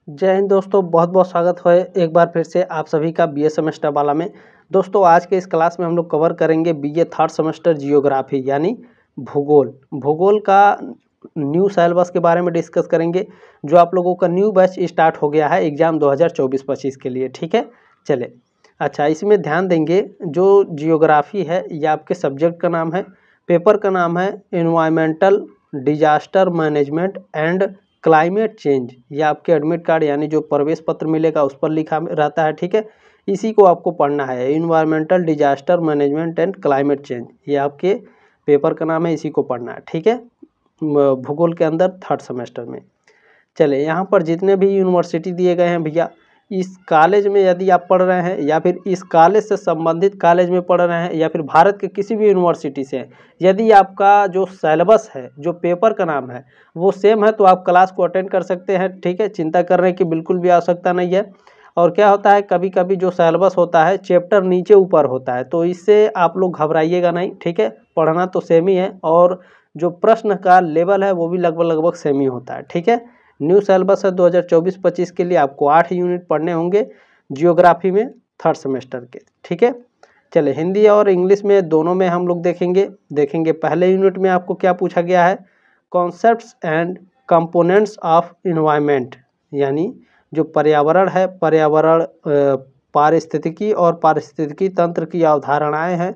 जय हिंद दोस्तों, बहुत बहुत स्वागत है एक बार फिर से आप सभी का बीए सेमेस्टर वाला में। दोस्तों आज के इस क्लास में हम लोग कवर करेंगे बीए थर्ड सेमेस्टर जियोग्राफी यानी भूगोल का न्यू सिलेबस के बारे में डिस्कस करेंगे। जो आप लोगों का न्यू बैच स्टार्ट हो गया है एग्ज़ाम 2024-25 के लिए, ठीक है। चले अच्छा, इसमें ध्यान देंगे जो जियोग्राफी है ये आपके सब्जेक्ट का नाम है, पेपर का नाम है environmental disaster management and climate change. ये आपके एडमिट कार्ड यानी जो प्रवेश पत्र मिलेगा उस पर लिखा रहता है, ठीक है। इसी को आपको पढ़ना है, environmental disaster management and climate change. ये आपके पेपर का नाम है, इसी को पढ़ना है, ठीक है, भूगोल के अंदर थर्ड सेमेस्टर में। चले यहाँ पर जितने भी यूनिवर्सिटी दिए गए हैं भैया, इस कॉलेज में यदि आप पढ़ रहे हैं या फिर इस कॉलेज से संबंधित कॉलेज में पढ़ रहे हैं या फिर भारत के किसी भी यूनिवर्सिटी से, यदि आपका जो सिलेबस है, जो पेपर का नाम है वो सेम है तो आप क्लास को अटेंड कर सकते हैं, ठीक है। चिंता करने की बिल्कुल भी आवश्यकता नहीं है। और क्या होता है, कभी कभी जो सिलेबस होता है चैप्टर नीचे ऊपर होता है, तो इससे आप लोग घबराइएगा नहीं, ठीक है। पढ़ना तो सेम ही है और जो प्रश्न का लेवल है वो भी लगभग सेम ही होता है, ठीक है। न्यू सिलेबस है 2024-25 के लिए, आपको 8 यूनिट पढ़ने होंगे जियोग्राफी में थर्ड सेमेस्टर के, ठीक है। चले हिंदी और इंग्लिश में दोनों में हम लोग देखेंगे। पहले यूनिट में आपको क्या पूछा गया है, concepts and components of environment, यानी जो पर्यावरण है, पर्यावरण पारिस्थितिकी और पारिस्थितिकी तंत्र की अवधारणाएं हैं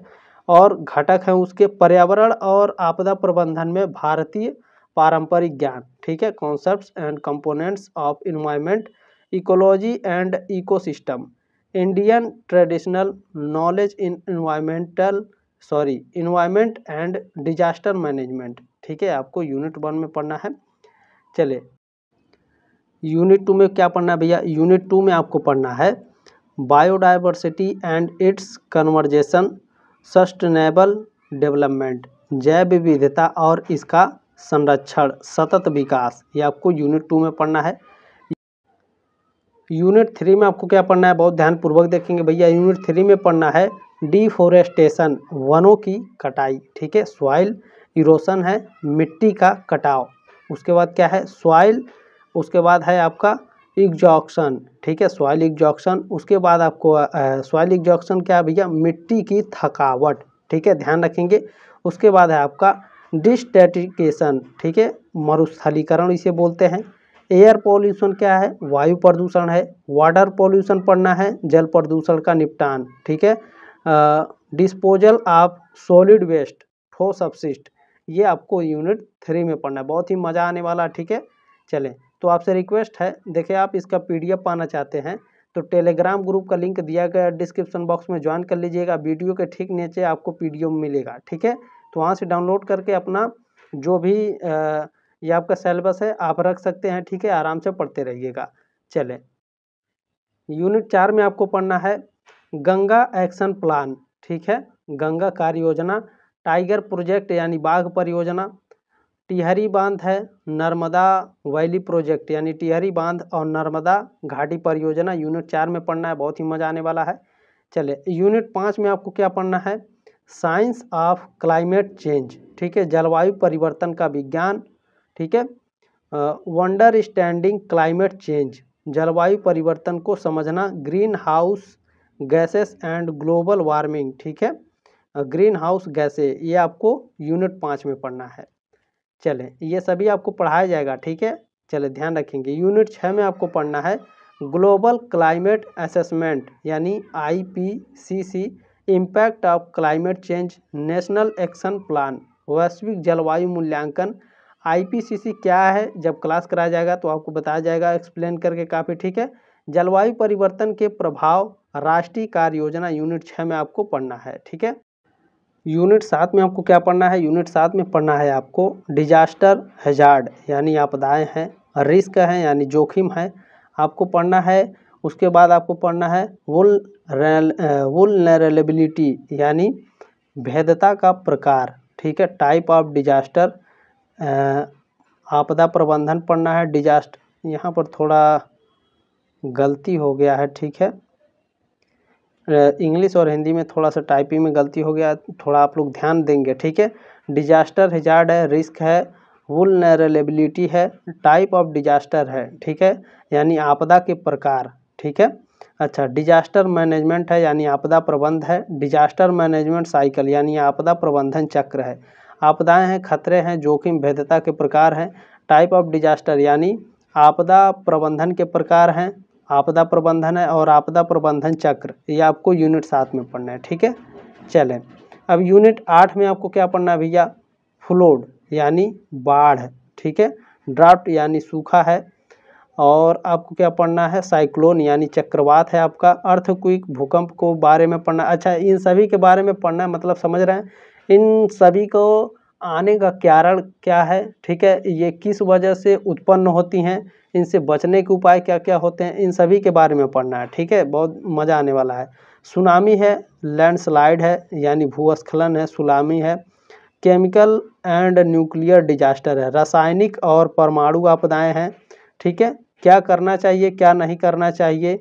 और घटक हैं उसके, पर्यावरण और आपदा प्रबंधन में भारतीय पारंपरिक ज्ञान, ठीक है। Concepts and components of environment, ecology and ecosystem, Indian traditional knowledge in environment and disaster management, ठीक है। आपको यूनिट 1 में पढ़ना है। चले यूनिट 2 में क्या पढ़ना है भैया, यूनिट 2 में आपको पढ़ना है biodiversity and it's conversation, sustainable development, जैव विविधता और इसका संरक्षण, सतत विकास। ये आपको यूनिट 2 में पढ़ना है। यूनिट 3 में आपको क्या पढ़ना है, बहुत ध्यानपूर्वक देखेंगे भैया। यूनिट 3 में पढ़ना है डिफोरेस्टेशन, वनों की कटाई, ठीक है। सॉइल इरोशन है, मिट्टी का कटाव। उसके बाद क्या है, सॉइल, उसके बाद है आपका एग्जॉक्शन, ठीक है, सॉइल एग्जॉक्शन। उसके बाद आपको सॉइल एग्जॉक्शन क्या है भैया, मिट्टी की थकावट, ठीक है, ध्यान रखेंगे। उसके बाद है आपका डिस्टेटिकेशन, ठीक है, मरुस्थलीकरण इसे बोलते हैं। एयर पॉल्यूशन क्या है, वायु प्रदूषण है। वाटर पॉल्यूशन पढ़ना है, जल प्रदूषण का निपटान, ठीक है। डिस्पोजल ऑफ सॉलिड वेस्ट, ठोस अपशिष्ट, ये आपको यूनिट 3 में पढ़ना है, बहुत ही मज़ा आने वाला, ठीक है। चलें, तो आपसे रिक्वेस्ट है, देखिए आप इसका पीडीएफ पाना चाहते हैं तो टेलीग्राम ग्रुप का लिंक दिया गया डिस्क्रिप्शन बॉक्स में, ज्वाइन कर लीजिएगा। वीडियो के ठीक नीचे आपको पीडीएफ मिलेगा, ठीक है। तो वहाँ से डाउनलोड करके अपना जो भी ये आपका सिलेबस है आप रख सकते हैं, ठीक है, आराम से पढ़ते रहिएगा। चले यूनिट 4 में आपको पढ़ना है गंगा एक्शन प्लान, ठीक है, गंगा कार्य योजना, टाइगर प्रोजेक्ट यानी बाघ परियोजना, टिहरी बांध है, नर्मदा वैली प्रोजेक्ट यानी टिहरी बांध और नर्मदा घाटी परियोजना। यूनिट 4 में पढ़ना है, बहुत ही मजा आने वाला है। चले यूनिट 5 में आपको क्या पढ़ना है, साइंस ऑफ क्लाइमेट चेंज, ठीक है, जलवायु परिवर्तन का विज्ञान, ठीक है। वंडर स्टैंडिंग क्लाइमेट चेंज, जलवायु परिवर्तन को समझना, green house gases and global warming, ठीक है, ग्रीन हाउस गैसें, ये आपको यूनिट 5 में पढ़ना है। चले ये सभी आपको पढ़ाया जाएगा, ठीक है। चले ध्यान रखेंगे। यूनिट 6 में आपको पढ़ना है ग्लोबल क्लाइमेट असेसमेंट यानी IPCC, impact of climate change, national action plan, वैश्विक जलवायु मूल्यांकन। IPCC क्या है, जब क्लास कराया जाएगा तो आपको बताया जाएगा एक्सप्लेन करके काफ़ी, ठीक है। जलवायु परिवर्तन के प्रभाव, राष्ट्रीय कार्य योजना, यूनिट 6 में आपको पढ़ना है, ठीक है। यूनिट 7 में आपको क्या पढ़ना है, यूनिट 7 में पढ़ना है आपको डिजास्टर हैजार्ड यानी आपदाएं हैं, रिस्क है यानी जोखिम है, आपको पढ़ना है। उसके बाद आपको पढ़ना है वुलनरेबिलिटी यानी भेद्यता का प्रकार, ठीक है, टाइप ऑफ डिजास्टर। आपदा प्रबंधन पढ़ना है, डिजास्टर, यहाँ पर थोड़ा गलती हो गया है, ठीक है, इंग्लिश और हिंदी में थोड़ा सा टाइपिंग में गलती हो गया, थोड़ा आप लोग ध्यान देंगे, ठीक है। डिजास्टर हैजार्ड है, रिस्क है, वुलनरेबिलिटी है, टाइप ऑफ डिजास्टर है, ठीक है, यानी आपदा के प्रकार, ठीक है। अच्छा, डिजास्टर मैनेजमेंट है यानी आपदा प्रबंध है, डिजास्टर मैनेजमेंट साइकिल यानी आपदा प्रबंधन चक्र है, आपदाएं हैं, खतरे हैं, जोखिम भेद्यता के प्रकार हैं, टाइप ऑफ डिजास्टर यानी आपदा प्रबंधन के प्रकार हैं, आपदा प्रबंधन है, और आपदा प्रबंधन चक्र, ये आपको यूनिट 7 में पढ़ना है, ठीक है। चलें, अब यूनिट 8 में आपको क्या पढ़ना है भैया, फ्लोड यानी बाढ़, ठीक है, ड्राफ्ट यानी सूखा है, और आपको क्या पढ़ना है, साइक्लोन यानी चक्रवात है आपका, अर्थक्वेक भूकंप को बारे में पढ़ना। अच्छा, इन सभी के बारे में पढ़ना है, मतलब समझ रहे हैं, इन सभी को आने का कारण क्या है, ठीक है, ये किस वजह से उत्पन्न होती हैं, इनसे बचने के उपाय क्या क्या होते हैं, इन सभी के बारे में पढ़ना है, ठीक है, बहुत मज़ा आने वाला है। सुनामी है, लैंडस्लाइड है यानी भूस्खलन है, सुनामी है, केमिकल एंड न्यूक्लियर डिजास्टर है, रासायनिक और परमाणु आपदाएं हैं, ठीक है, क्या करना चाहिए क्या नहीं करना चाहिए,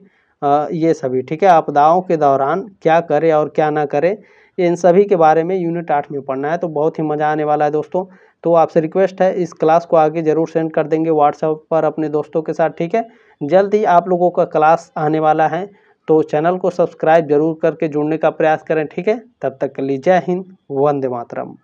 ये सभी, ठीक है, आपदाओं के दौरान क्या करें और क्या ना करें, इन सभी के बारे में यूनिट 8 में पढ़ना है, तो बहुत ही मज़ा आने वाला है दोस्तों। तो आपसे रिक्वेस्ट है, इस क्लास को आगे ज़रूर सेंड कर देंगे व्हाट्सएप पर अपने दोस्तों के साथ, ठीक है। जल्द ही आप लोगों का क्लास आने वाला है, तो चैनल को सब्सक्राइब जरूर करके जुड़ने का प्रयास करें, ठीक है। तब तक के लिए जय हिंद, वंदे मातरम।